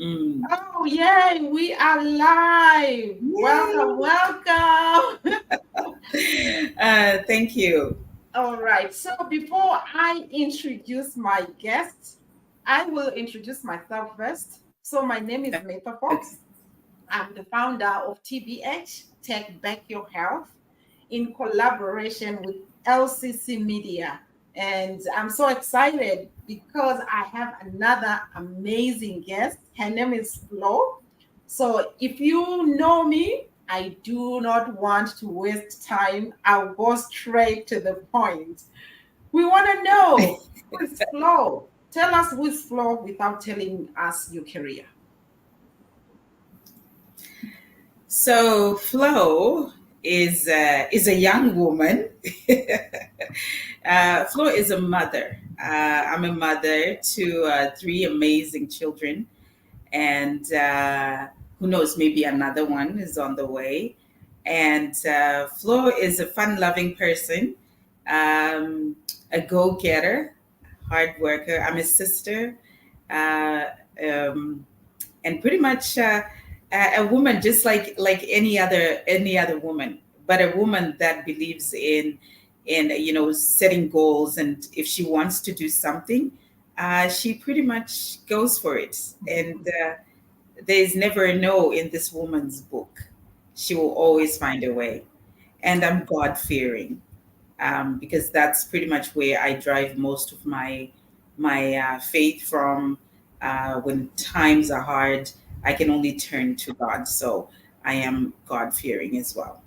Mm. Oh, yay, we are live. Welcome, Yay! welcome. Thank you. All right, so before I introduce my guest, I will introduce myself first. So, my name is Meta Okay. Fox. I'm the founder of TBH, Tech Back Your Health, in collaboration with LCC Media. And I'm so excited because I have another amazing guest. Her name is Flo. So if you know me, I do not want to waste time. I'll go straight to the point. We want to know who is Flo. Tell us who is Flo without telling us your career. So Flo is a young woman. Flo is a mother. I'm a mother to three amazing children, and who knows, maybe another one is on the way. And Flo is a fun-loving person, um, a go-getter, hard worker. I'm a sister, uh, um, and pretty much a woman just like any other woman, but a woman that believes in setting goals, and if she wants to do something, she pretty much goes for it. And there's never a no in this woman's book. She will always find a way. And I'm God fearing, because that's pretty much where I drive most of my faith from. When times are hard, I can only turn to God. So I am God fearing as well.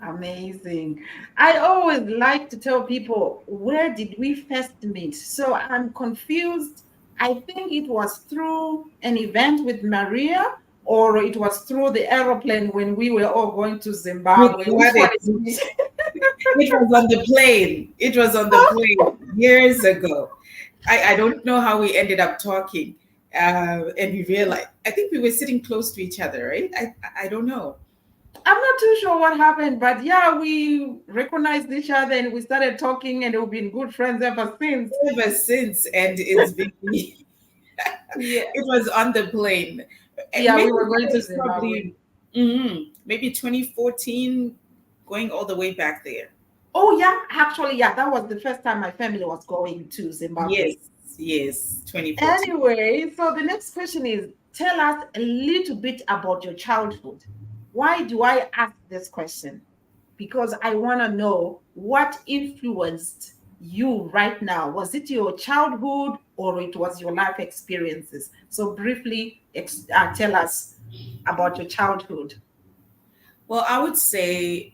Amazing. I always like to tell people, where did we first meet? So I'm confused. I think it was through an event with Maria, or it was through the aeroplane when we were all going to You Zimbabwe. Which got one it. is it? It was on the plane. It was on the plane years ago. I don't know how we ended up talking. And we realized, I think we were sitting close to each other, right? I don't know. I'm not too sure what happened, but yeah, we recognized each other and we started talking, and we've been good friends ever since. Ever since, and it's been, it Yeah. was on the plane. Yeah, Maybe we were that going to was Zimbabwe. probably, maybe 2014, going all the way back there. Oh, yeah, actually, yeah, that was the first time my family was going to Yes, Zimbabwe. yes, 2014. Anyway, so the next question is, tell us a little bit about your childhood. Why do I ask this question? Because I want to know what influenced you right now. Was it your childhood or it was your life experiences? So, briefly tell us about your childhood. Well, I would say,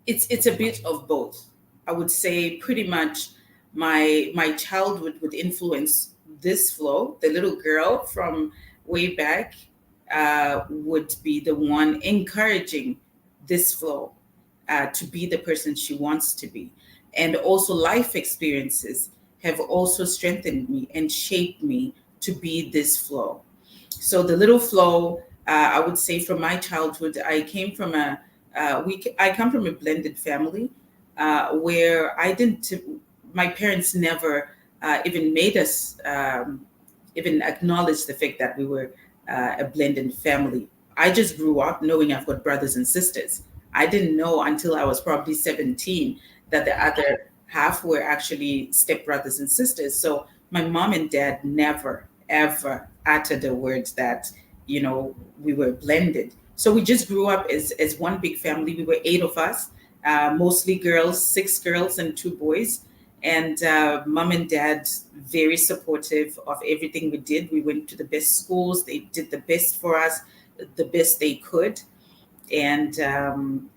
it's a bit of both. I would say pretty much my childhood would influence this flow. The little girl from way back would be the one encouraging this flow to be the person she wants to be. And also life experiences have also strengthened me and shaped me to be this flow. So the little flow, I would say, from my childhood, I came from I come from a blended family, where I didn't, my parents never even made us even acknowledge the fact that we were a blended family. I just grew up knowing I've got brothers and sisters. I didn't know until I was probably 17 that the other half were actually stepbrothers and sisters. So my mom and dad never, ever uttered a word that, we were blended. So we just grew up as one big family. We were eight of us, mostly girls, six girls and two boys. And mom and dad, very supportive of everything we did. We went to the best schools. They did the best for us, the best they could. And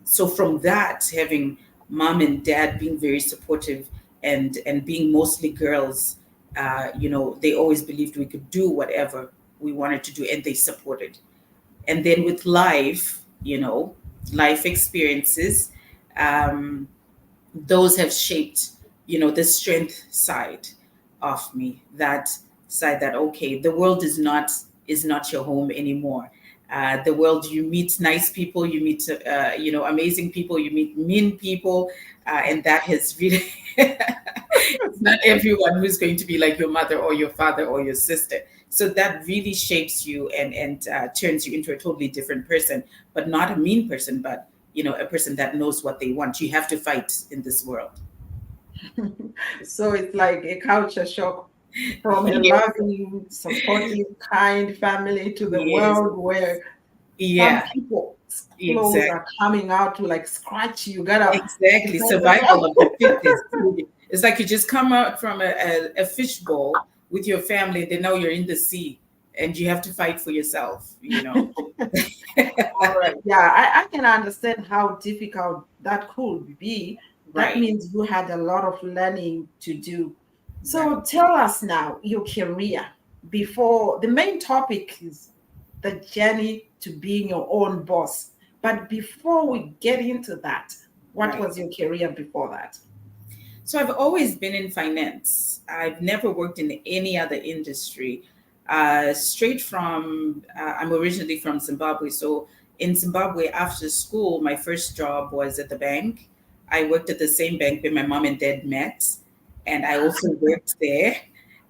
so from that, having mom and dad being very supportive, and being mostly girls, they always believed we could do whatever we wanted to do, and they supported. And then with life, life experiences, um, those have shaped, the strength side of me. That side that, okay, the world is not your home anymore. The world, you meet nice people, you meet amazing people, you meet mean people, And that has really, it's not everyone who's going to be like your mother or your father or your sister. So that really shapes you and turns you into a totally different person, but not a mean person, but a person that knows what they want. You have to fight in this world. So it's like a culture shock from a Yes, loving, supportive, kind family to the yes, world where some yeah, people's clothes exactly. are coming out to like scratch you. You gotta Exactly. defend yourself. Survival of the fittest. It's like you just come out from a fish bowl with your family, then now you're in the sea and you have to fight for yourself. All right. Yeah, I can understand how difficult that could be. That Right, means you had a lot of learning to do. right, So tell us now your career before the main topic is the journey to being your own boss. But before we get into that, what right. was your career before that? So I've always been in finance. I've never worked in any other industry. Straight from, I'm originally from Zimbabwe. So in Zimbabwe, after school, my first job was at the bank. I worked at the same bank where my mom and dad met, and I also worked there.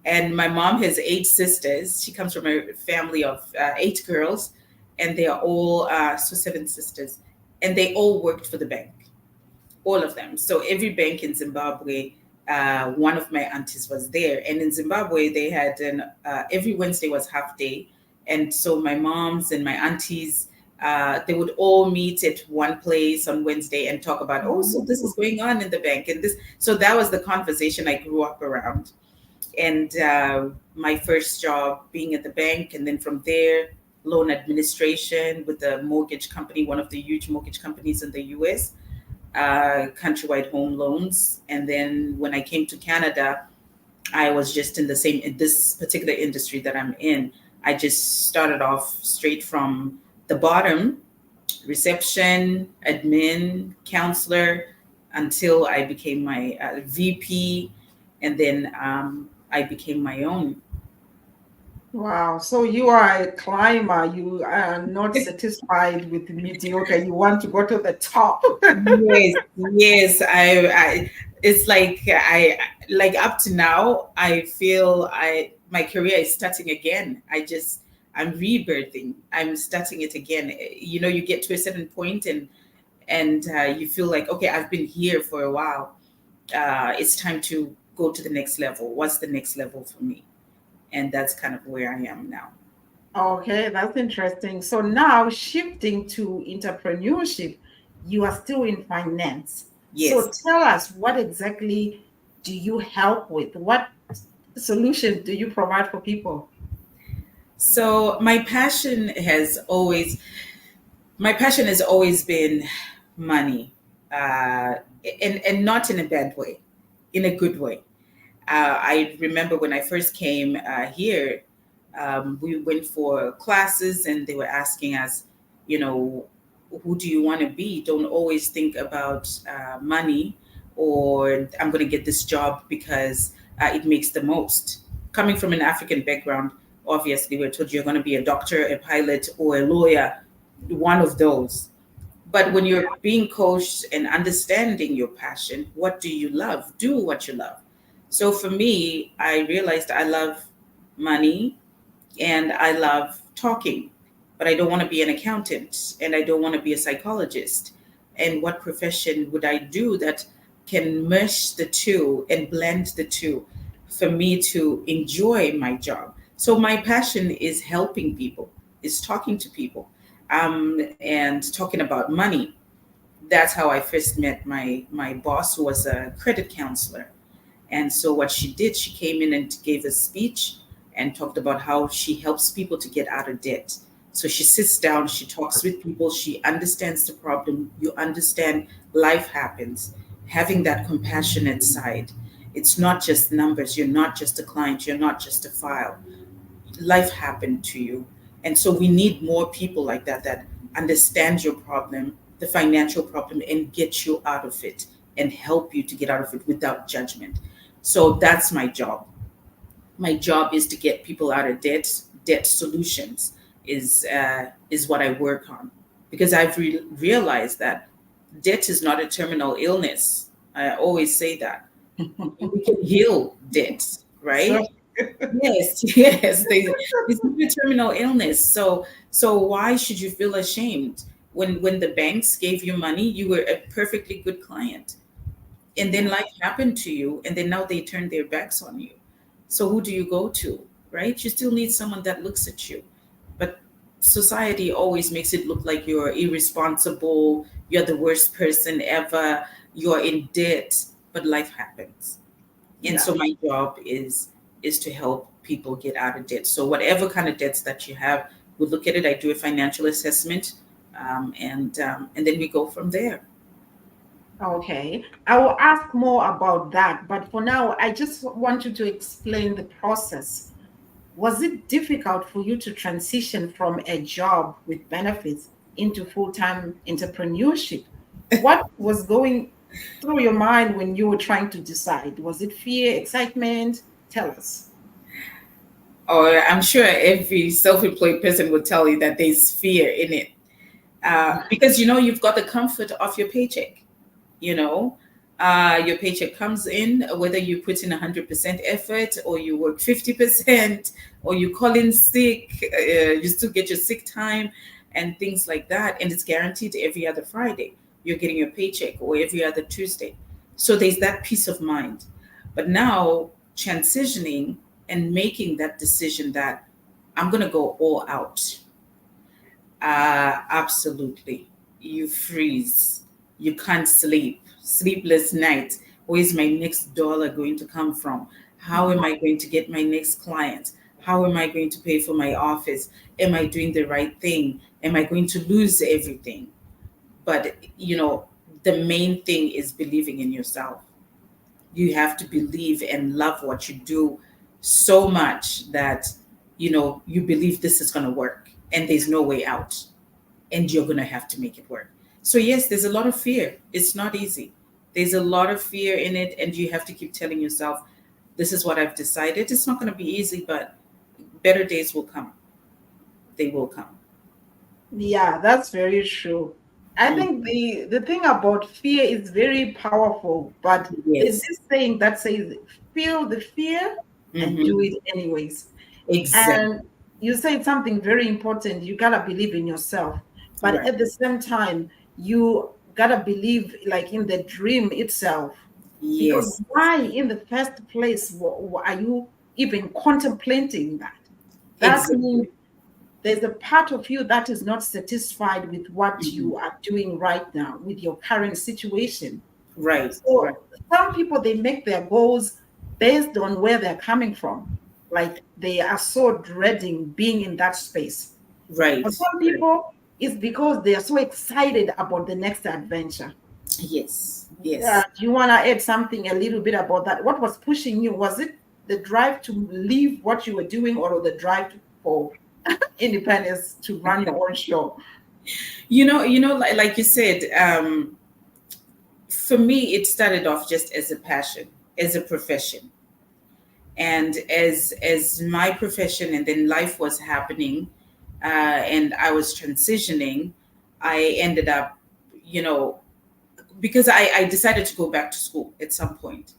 And my mom has 8 sisters. She comes from a family of 8 girls, and they are all, so 7 sisters, and they all worked for the bank, all of them. So every bank in Zimbabwe, one of my aunties was there, and in Zimbabwe they had every Wednesday was half day, and so my moms and my aunties. They would all meet at one place on Wednesday and talk about, oh, so this is Oh, going on in the bank, and this. So that was the conversation I grew up around. And my first job being at the bank, and then from there, loan administration with the mortgage company, one of the huge mortgage companies in the US, countrywide home loans. And then when I came to Canada, I was just in the same, in this particular industry that I'm in. I just started off straight from the bottom, reception, admin, counselor, until I became my VP. And then I became my own. wow. So you are a climber. You are not satisfied with mediocre. You want to go to the top. Yes, yes. It's like like up to now, I feel my career is starting again. I'm rebirthing. I'm starting it again. You get to a certain point and you feel like, okay, I've been here for a while. It's time to go to the next level. What's the next level for me? And that's kind of where I am now. Okay, that's interesting. So now shifting to entrepreneurship, you are still in finance. Yes. So tell us, what exactly do you help with? What solutions do you provide for people? So my passion has always been money, uh, and not in a bad way, in a good way. I remember when I first came here, we went for classes and they were asking us, you know, who do you want to be? Don't always think about money, or I'm going to get this job because it makes the most. Coming from an African background, obviously, we're told you're going to be a doctor, a pilot, or a lawyer, one of those. But when you're being coached and understanding your passion, what do you love? Do what you love. So for me, I realized I love money and I love talking, but I don't want to be an accountant and I don't want to be a psychologist. And what profession would I do that can mesh the two and blend the two for me to enjoy my job? So my passion is helping people, is talking to people, and talking about money. That's how I first met my boss, who was a credit counselor. And so what she did, she came in and gave a speech and talked about how she helps people to get out of debt. So she sits down, she talks with people, she understands the problem. You understand life happens. Having that compassionate side. It's not just numbers. You're not just a client. You're not just a file. Life happened to you. And so we need more people like that understand your problem, the financial problem, and get you out of it and help you to get out of it without judgment. So that's my job. My job is to get people out of debt. Debt solutions is what I work on, because I've realized that debt is not a terminal illness. I always say that we can heal debt, So right? Yes, yes. It's not a terminal illness. So why should you feel ashamed when the banks gave you money? You were a perfectly good client, and then yeah, life happened to you, and then now they turn their backs on you. So who do you go to, right? You still need someone that looks at you, but society always makes it look like you're irresponsible, you're the worst person ever, you're in debt, but life happens. And yeah. so my job is to help people get out of debt. So whatever kind of debts that you have, we look at it. I do a financial assessment, and then we go from there. Okay. I will ask more about that, but for now, I just want you to explain the process. Was it difficult for you to transition from a job with benefits into full-time entrepreneurship? What was going through your mind when you were trying to decide? Was it fear, excitement? Tell us. Or I'm sure every self-employed person would tell you that there's fear in it, because you've got the comfort of your paycheck. you know your paycheck comes in, whether you put in 100% effort or you work 50% or you call in sick, you still get your sick time and things like that, and it's guaranteed every other Friday you're getting your paycheck, or every other Tuesday. So there's that peace of mind. But now, transitioning and making that decision that I'm going to go all out, absolutely. You freeze. You can't sleep. Sleepless nights. Where's my next dollar going to come from? How am I going to get my next client? How am I going to pay for my office? Am I doing the right thing? Am I going to lose everything? But, the main thing is believing in yourself. You have to believe and love what you do so much that, you believe this is going to work and there's no way out, and you're going to have to make it work. So, yes, there's a lot of fear. It's not easy. There's a lot of fear in it, and you have to keep telling yourself, this is what I've decided. It's not going to be easy, but better days will come. They will come. Yeah, that's very true. I Mm. think the thing about fear is very powerful, but there's Yes. this saying that says, feel the fear and do Hmm. it anyways. Exactly. And you said something very important. You gotta believe in yourself, but Right. at the same time, you gotta believe like in the dream itself. Because Yes. why, in the first place, are you even contemplating that? That means Exactly. there's a part of you that is not satisfied with what Hmm. you are doing right now, with your current situation. Right. Right. So some people they make their goals based on where they're coming from. Like they are so dreading being in that space. Right. For some Right. people, it's because they are so excited about the next adventure. Yes. Yes. Do you want to add something a little bit about that? What was pushing you? Was it the drive to leave what you were doing, or the drive for independence to run your own show? Like you said, for me, it started off just as a passion, as a profession, and as my profession, and then life was happening, and I was transitioning. I ended up, you know, because I decided to go back to school at some point,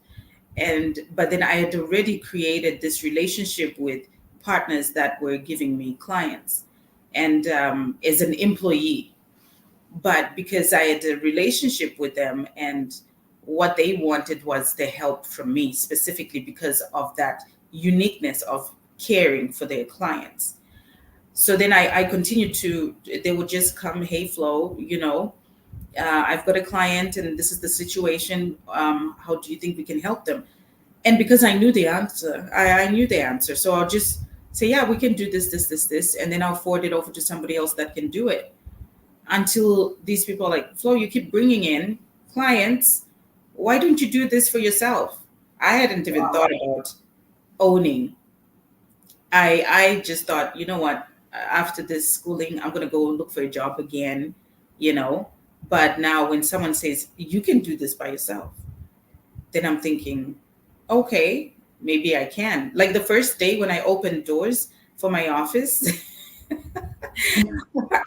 and but then I had already created this relationship with partners that were giving me clients, and as an employee. But because I had a relationship with them, and what they wanted was the help from me, specifically because of that uniqueness of caring for their clients. So then I continued to, they would just come, hey, Flo, I've got a client and this is the situation. How do you think we can help them? And because I knew the answer, I knew the answer. So I'll just say, yeah, we can do this, this, this. And then I'll forward it over to somebody else that can do it, until these people are like, Flo, you keep bringing in clients. Why don't you do this for yourself? I hadn't even thought about owning. I just thought, you know what, after this schooling, I'm going to go look for a job again, you know. But now when someone says, you can do this by yourself, then I'm thinking, okay, maybe I can. Like the first day when I opened doors for my office,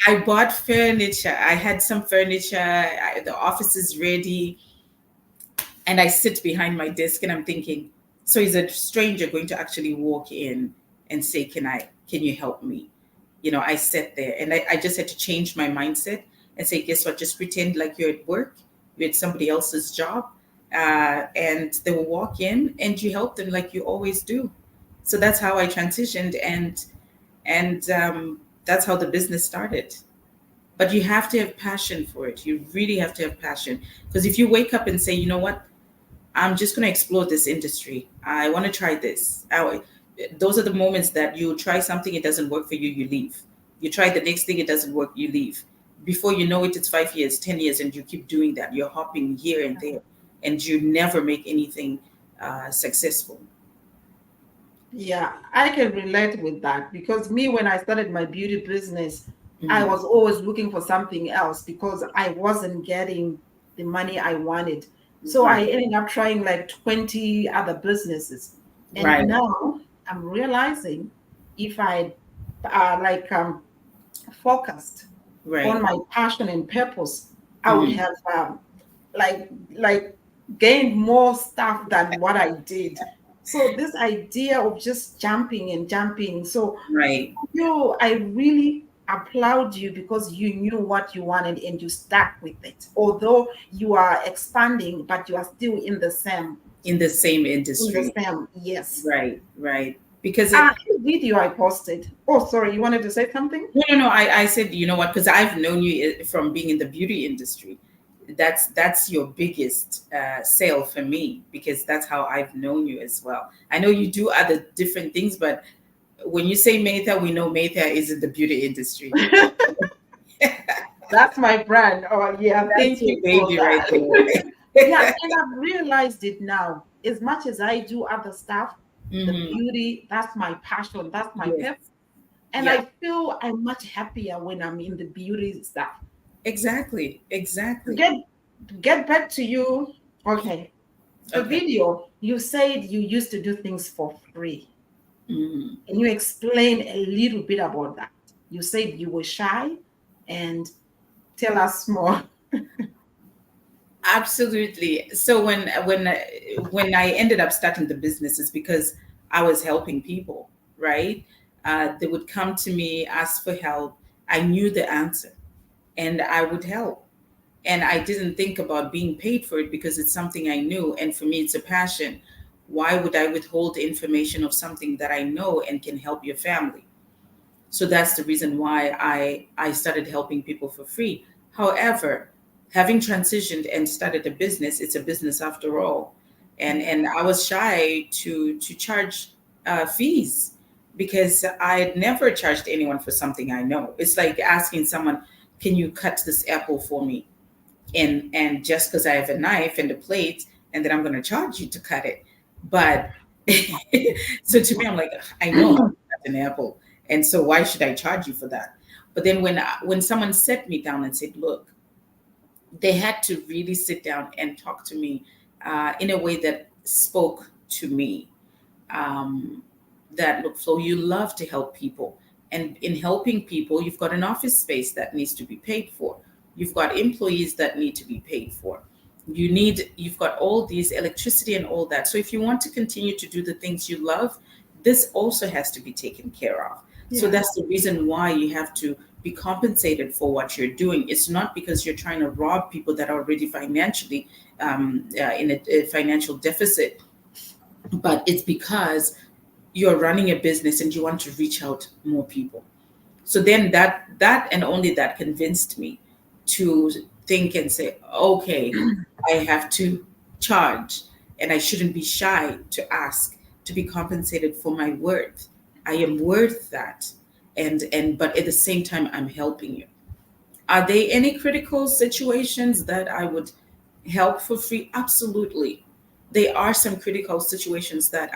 I bought furniture. I had some furniture. The office is ready. And I sit behind my desk and I'm thinking, so is a stranger going to actually walk in and say, can you help me? I sat there and I just had to change my mindset and say, guess what? Just pretend like you're at work, you're at somebody else's job. And they will walk in and you help them like you always do. So that's how I transitioned. And that's how the business started. But you have to have passion for it. You really have to have passion. Because if you wake up and say, you know what, I'm just going to explore this industry. I want to try this. Those are the moments that you try something, it doesn't work for you, you leave. You try the next thing, it doesn't work, you leave. Before you know it, it's 5 years, 10 years, and you keep doing that. You're hopping here and there, and you never make anything successful. Yeah, I can relate with that because me, when I started my beauty business, I Mhm. was always looking for something else because I wasn't getting the money I wanted. So I Right, ended up trying like 20 other businesses. And right, now I'm realizing if I like focused on right. my passion and purpose, I would Mhm. have like gained more stuff than what I did. So this idea of just jumping and jumping. So Right. I really applaud you because you knew what you wanted and you stuck with it. Although you are expanding, but you are still In the same in the industry. same, yes. Right, right. Because The video I posted. Oh, sorry, you wanted to say something? no, no, no. I said, you know what? Because I've known you from being in the beauty industry. That's your biggest sale for me because that's how I've known you as well. I know you do other different things, but when you say Maytha, we know Maytha is in the beauty industry. That's my brand. Oh, yeah. That's Thank your you for baby right that. Yeah. there. And I've realized it now. As much as I do other stuff, the Hmm. beauty, that's my passion. That's my Yes. purpose. And Yeah. I feel I'm much happier when I'm in the beauty stuff. Exactly. To Exactly. get back to you, okay. The Okay. video, you said you used to do things for free. Mhm. Can you explain a little bit about that? You said you were shy and tell us more. Absolutely. So when I ended up starting the business is because I was helping people, right? They would come to me, ask for help. I knew the answer, and I would help. And I didn't think about being paid for it because it's something I knew, and for me, it's a passion. Why would I withhold the information of something that I know and can help your family? So that's the reason why I started helping people for free. However, having transitioned and started a business, it's a business after all, and I was shy to charge fees because I had never charged anyone for something I know. It's like asking someone, "Can you cut this apple for me?" And just because I have a knife and a plate, and then I'm going to charge you to cut it. But so to me, I'm like, I know how to cut an apple, and so why should I charge you for that? But then when someone set me down and said, look, they had to really sit down and talk to me in a way that spoke to me. Um, that look, Flo, you love to help people, and in helping people, you've got an office space that needs to be paid for. You've got employees that need to be paid for. You've got all these electricity and all that. So if you want to continue to do the things you love, this also has to be taken care of. So Yeah. that's the reason why you have to be compensated for what you're doing. It's not because you're trying to rob people that are already financially in a financial deficit, but it's because you're running a business and you want to reach out more people. So then that and only that convinced me to think and say, okay, I have to charge, and I shouldn't be shy to ask to be compensated for my worth. I am worth that. And but at the same time, I'm helping you. Are there any critical situations that I would help for free? Absolutely. There are some critical situations that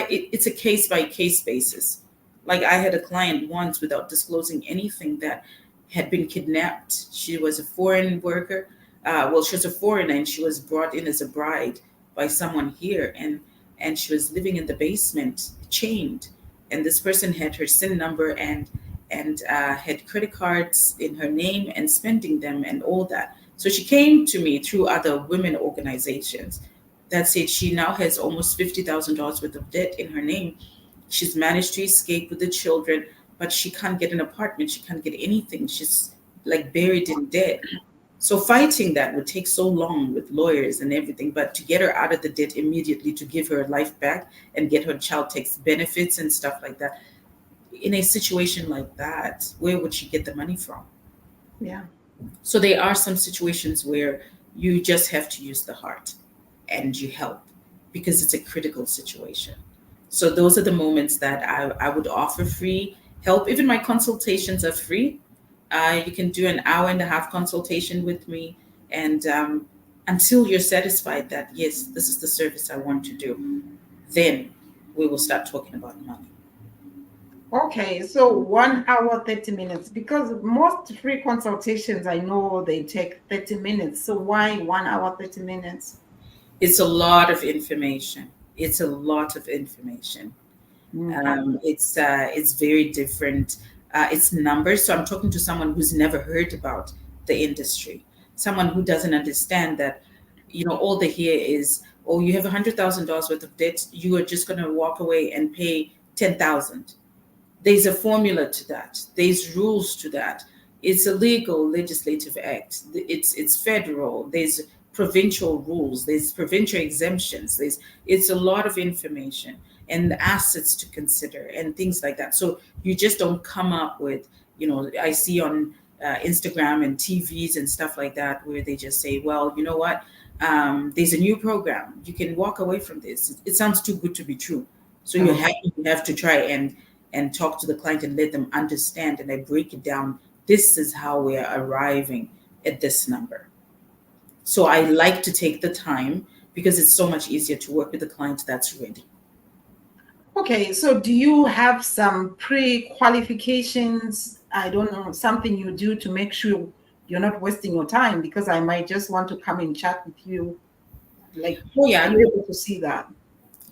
it's a case by case basis. Like I had a client once without disclosing anything that had been kidnapped. She was a foreign worker. She was a foreigner and she was brought in as a bride by someone here, and she was living in the basement, chained. And this person had her SIN number and had credit cards in her name and spending them and all that. So she came to me through other women organizations that said she now has almost $50,000 worth of debt in her name. She's managed to escape with the children, but she can't get an apartment. She can't get anything. She's like buried in debt. So fighting that would take so long with lawyers and everything, but to get her out of the debt immediately, to give her life back and get her child tax benefits and stuff like that. In a situation like that, where would she get the money from? Yeah. So there are some situations where you just have to use the heart and you help because it's a critical situation. So those are the moments that I would offer free help. Even my consultations are free. You can do an hour and a half consultation with me, and until you're satisfied that yes, this is the service I want to do, then we will start talking about money. Okay, so 1 hour, 30 minutes, because most free consultations I know they take 30 minutes. So why 1 hour, 30 minutes? It's a lot of information. It's a lot of information. It's very different. It's numbers. So I'm talking to someone who's never heard about the industry, someone who doesn't understand that, all they hear is, oh, you have $100,000 worth of debt. You are just going to walk away and pay 10,000. There's a formula to that. There's rules to that. It's a legal legislative act. It's federal. There's provincial rules. There's provincial exemptions. It's a lot of information and assets to consider and things like that. So you just don't come up with, I see on Instagram and TVs and stuff like that where they just say, well, you know what? There's a new program. You can walk away from this. It sounds too good to be true. So you have to try and talk to the client and let them understand. And I break it down. This is how we're arriving at this number. So I like to take the time because it's so much easier to work with a client that's ready. Okay, so do you have some pre-qualifications? I don't know, something you do to make sure you're not wasting your time, because I might just want to come and chat with you. Like, Oh yeah, are you able to see that?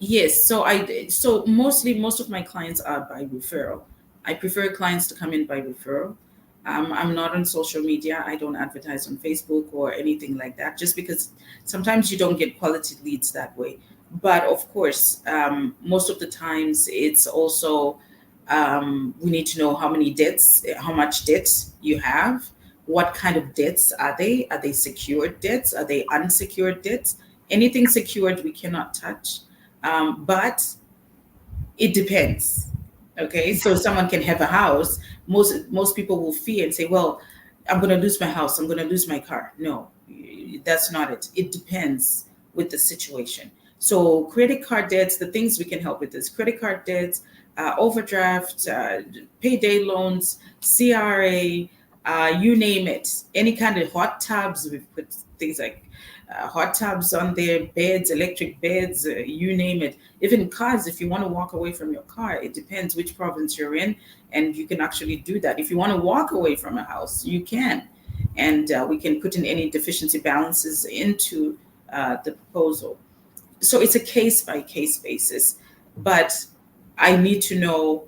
yes. So mostly most of my clients are by referral. I prefer clients to come in by referral. I'm not on social media. I don't advertise on Facebook or anything like that, just because sometimes you don't get quality leads that way. But of course, most of the times it's also we need to know how much debt you have, what kind of debts are they? Are they secured debts? Are they unsecured debts? Anything secured we cannot touch, but it depends. Okay, so someone can have a house. Most people will fear and say, well, I'm going to lose my house, I'm going to lose my car. No, that's not it. It depends with the situation. So credit card debts, the things we can help with is credit card debts, overdraft, payday loans, CRA, you name it. Any kind of hot tubs, we've put things like hot tubs on their beds, electric beds, you name it. Even cars, if you want to walk away from your car, it depends which province you're in, and you can actually do that. If you want to walk away from a house, you can. And we can put in any deficiency balances into the proposal. So it's a case by case basis. But I need to know,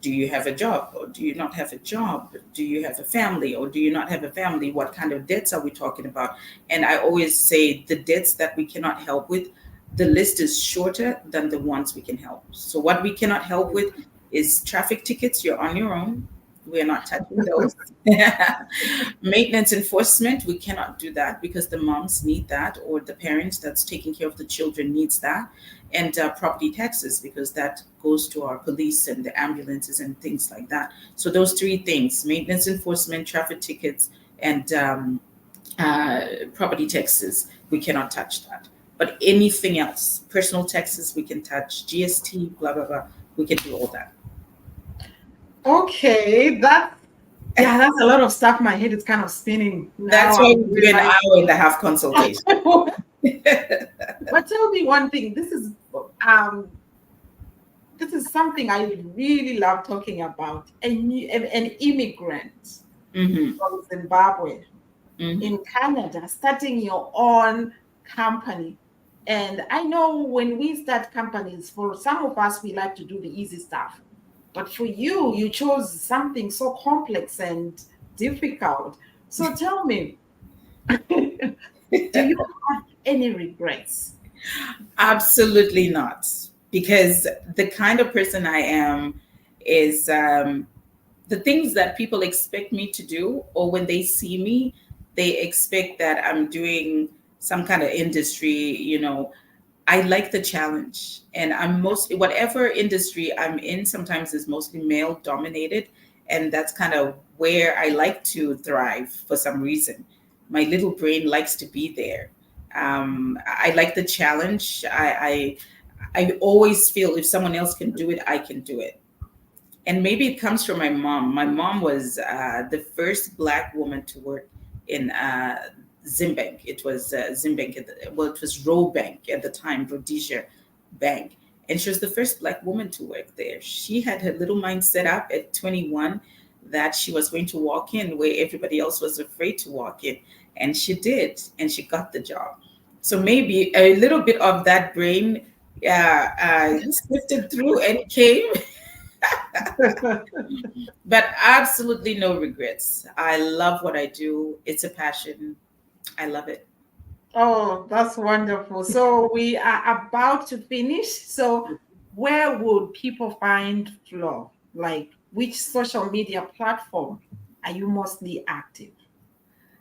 do you have a job or do you not have a job? Do you have a family or do you not have a family? What kind of debts are we talking about? And I always say the debts that we cannot help with, the list is shorter than the ones we can help. So what we cannot help with is traffic tickets. You're on your own. We're not touching those. Maintenance enforcement, we cannot do that because the moms need that, or the parent that's taking care of the children needs that. And property taxes, because that goes to our police and the ambulances and things like that. So those three things: maintenance enforcement, traffic tickets, and property taxes, we cannot touch that. But anything else, personal taxes, we can touch, GST, blah blah blah, we can do all that. Okay, that's a lot of stuff. My head is kind of spinning now. That's why we do an hour and a half consultation. But tell me one thing. This is something I really love talking about. An immigrant from Zimbabwe in Canada starting your own company. And I know when we start companies, for some of us, we like to do the easy stuff. But for you, you chose something so complex and difficult. So tell me, Do you have any regrets? Absolutely not. Because the kind of person I am is the things that people expect me to do, or when they see me, they expect that I'm doing some kind of industry, I like the challenge. And I'm mostly, whatever industry I'm in, sometimes is mostly male dominated. And that's kind of where I like to thrive for some reason. My little brain likes to be there. I like the challenge. I always feel if someone else can do it, I can do it. And maybe it comes from my mom. My mom was the first Black woman to work in Zimbank. It was Zimbank, well, it was Robank at the time, Rhodesia Bank. And she was the first Black woman to work there. She had her little mind set up at 21 that she was going to walk in where everybody else was afraid to walk in. And she did, and she got the job. So maybe a little bit of that brain sifted through and came, but absolutely no regrets. I love what I do. It's a passion. I love it. Oh, that's wonderful. So we are about to finish. So where would people find Flo? Like which social media platform are you mostly active?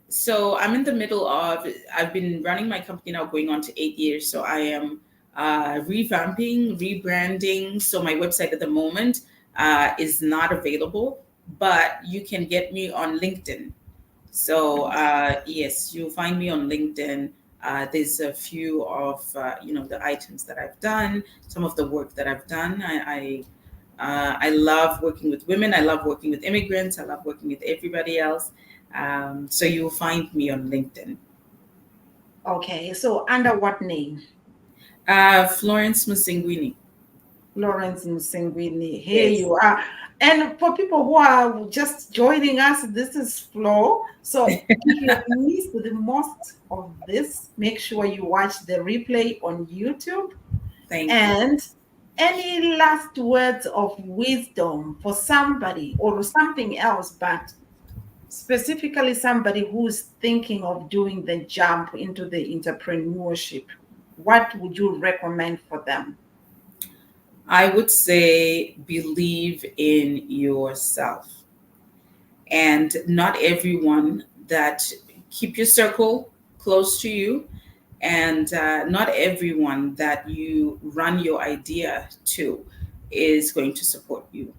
So I'm in the middle of, I've been running my company now going on to 8 years. So I am revamping, rebranding. So my website at the moment is not available, but you can get me on LinkedIn. So yes, you'll find me on LinkedIn. There's a few of the items that I've done, some of the work that I've done. I love working with women. I love working with immigrants. I love working with everybody else. So you'll find me on LinkedIn. Okay, so under what name? Florence Musingwini. Florence Musingwini. Here Yes, you are. And for people who are just joining us, this is Flo. So if you have missed the most of this, make sure you watch the replay on YouTube. thank you. And any last words of wisdom for somebody or something else, but specifically somebody who's thinking of doing the jump into the entrepreneurship, what would you recommend for them? I would say believe in yourself. And not everyone that, keep your circle close to you, and not everyone that you run your idea to is going to support you.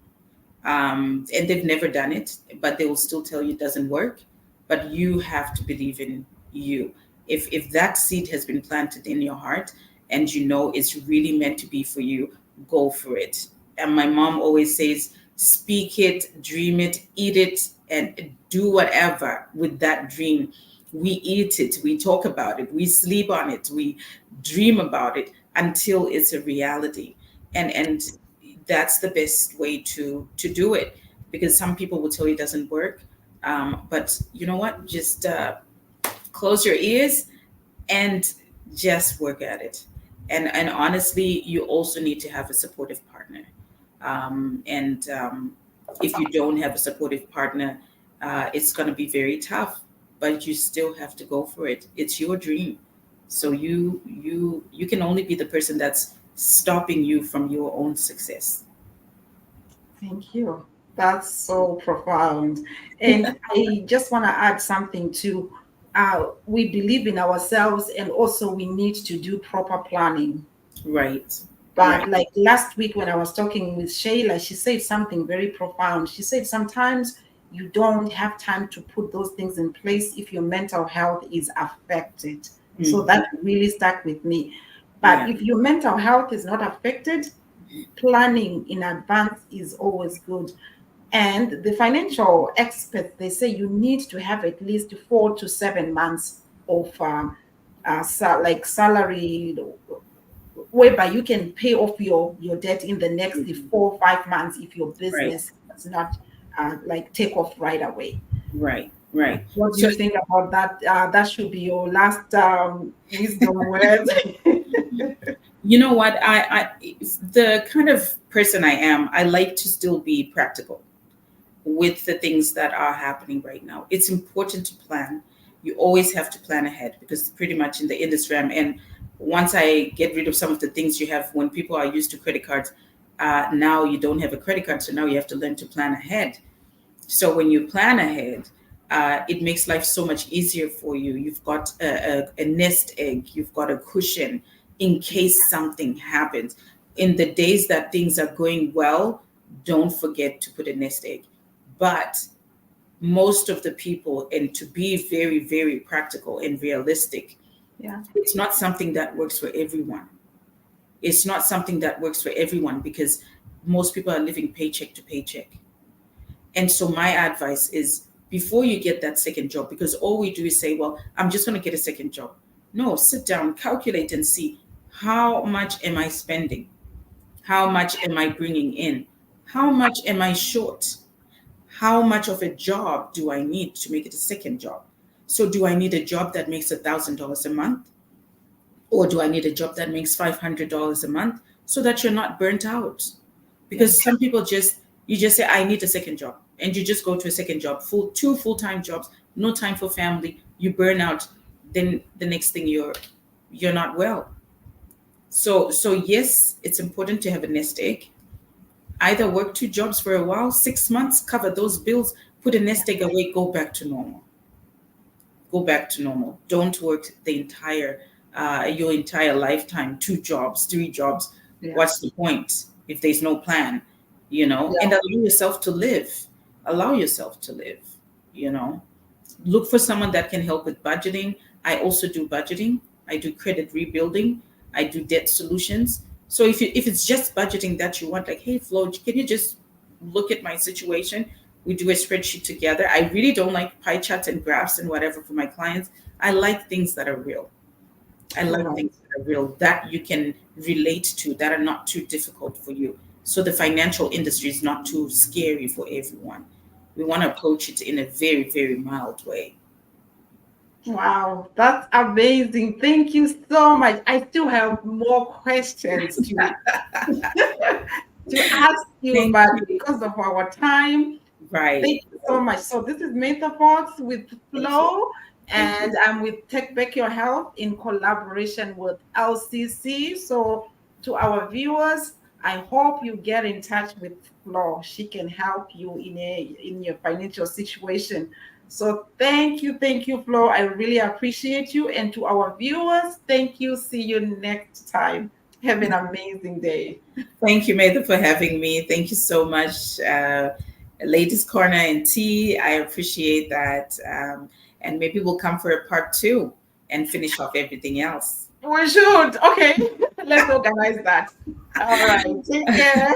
And they've never done it, but they will still tell you it doesn't work. But you have to believe in you. If that seed has been planted in your heart and you know it's really meant to be for you, go for it. And my mom always says, speak it, dream it, eat it, and do whatever with that dream. We eat it, we talk about it, we sleep on it, we dream about it until it's a reality. And that's the best way to do it, because some people will tell you it doesn't work, but you know what, just close your ears and just work at it. And honestly, you also need to have a supportive partner. And if you don't have a supportive partner, it's going to be very tough, but you still have to go for it. It's your dream. So you can only be the person that's stopping you from your own success. Thank you. That's so profound. And I just want to add something to we believe in ourselves and also we need to do proper planning. Right. But Right. like last week when I was talking with Shayla, she said something very profound. She said sometimes you don't have time to put those things in place if your mental health is affected. So Mhm. that really stuck with me. But Yeah. if your mental health is not affected, planning in advance is always good. And the financial experts, they say you need to have at least 4 to 7 months of like salary, whereby you can pay off your debt in the next 4 or 5 months if your Right. business does not like take off right away. Right. Right. What do So you think about that? That should be your last wisdom words. you know what, the kind of person I am, I like to still be practical with the things that are happening right now. It's important to plan. You always have to plan ahead, because pretty much in the industry I'm in, once I get rid of some of the things you have when people are used to credit cards, now you don't have a credit card. So now you have to learn to plan ahead. So when you plan ahead, it makes life so much easier for you. You've got a nest egg, you've got a cushion in case something happens. In the days that things are going well, don't forget to put a nest egg. But most of the people, and to be very, very practical and realistic, Yeah. it's not something that works for everyone. It's not something that works for everyone, because most people are living paycheck to paycheck. And so my advice is, before you get that second job, because all we do is say, well, I'm just going to get a second job. No, sit down, calculate and see, how much am I spending? How much am I bringing in? How much am I short? How much of a job do I need to make it a second job? So do I need a job that makes $1,000 a month? Or do I need a job that makes $500 a month, so that you're not burnt out? Because some people just, you just say, I need a second job. And you just go to a second job, two full-time jobs, no time for family, you burn out. Then the next thing, you're not well. So yes, it's important to have a nest egg. Either work two jobs for a while, 6 months, cover those bills, put a nest egg away, go back to normal. Go back to normal. Don't work the entire your entire lifetime, two jobs, three jobs. Yeah. What's the point if there's no plan? Yeah. And allow yourself to live. Allow yourself to live. You know, look for someone that can help with budgeting. I also do budgeting. I do credit rebuilding. I do debt solutions. So if it's just budgeting that you want, like, hey Flo, can you just look at my situation? We do a spreadsheet together. I really don't like pie charts and graphs and whatever for my clients. I like things that are real. I like things that are real, that you can relate to, that are not too difficult for you. So the financial industry is not too scary for everyone. We want to approach it in a very, very mild way. Wow, that's amazing. Thank you so much. I still have more questions to ask you, Thank but you. because of our time, Right. thank you so much. So this is MetaFox with Thank you. Flo, Thank you. and I'm with Take Back Your Health in collaboration with LCC. So to our viewers, I hope you get in touch with Flo. She can help you in your financial situation. So thank you, Flo. I really appreciate you. And to our viewers, thank you. See you next time. Have an amazing day. Thank you, Mather, for having me. Thank you so much. Ladies Corner and Tea, I appreciate that. And maybe we'll come for a part two and finish off everything else. We should. Okay. Let's organize that. All right. Take care.